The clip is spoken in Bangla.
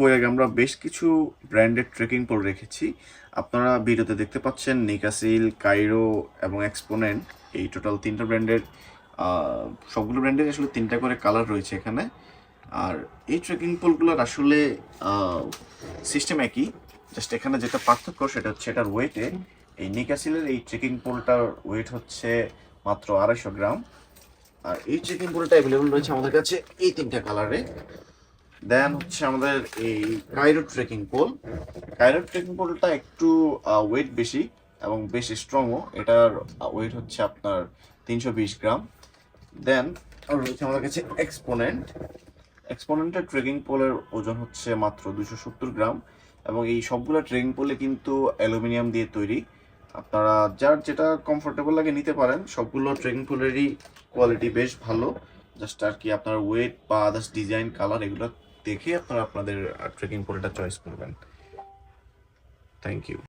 ওই আগে আমরা বেশ কিছু ব্র্যান্ডের ট্রেকিং পোল রেখেছি। আপনারা ভিডিওতে দেখতে পাচ্ছেন নিকাসিল, কাইরো এবং এক্সপোনেন্ট, এই টোটাল তিনটা ব্র্যান্ডের। সবগুলো ব্র্যান্ডের আসলে তিনটা করে কালার রয়েছে এখানে। আর এই ট্রেকিং পোলগুলোর আসলে সিস্টেম একই, জাস্ট এখানে যেটা পার্থক্য সেটা হচ্ছে এটার ওয়েটে। এই নিকাসিলের এই ট্রেকিং পোলটার ওয়েট হচ্ছে মাত্র 250 গ্রাম। আর এই ট্রেকিং পোলটা অ্যাভেলেবল রয়েছে আমাদের কাছে এই তিনটা কালারে। দেন হচ্ছে আমাদের এই কাইরো ট্রেকিং পোলটা একটু ওয়েট বেশি এবং বেশ স্ট্রংও। এটার ওয়েট হচ্ছে আপনার 320 গ্রাম। দেন রয়েছে আমাদের কাছে এক্সপোনেন্টের ট্রেকিং পোলের ওজন হচ্ছে মাত্র 270 গ্রাম এবং এই সবগুলো ট্রেকিং পোলে কিন্তু অ্যালুমিনিয়াম দিয়ে তৈরি। আপনারা যার যেটা কমফোর্টেবল লাগে নিতে পারেন। সবগুলো ট্রেকিং পোলেরই কোয়ালিটি বেশ ভালো। জাস্ট আর কি আপনার ওয়েট বা আদার্স ডিজাইন, কালার এগুলো দেখে আপনারা আপনাদের ট্রেকিং পোলটা চয়েস করবেন। Thank you.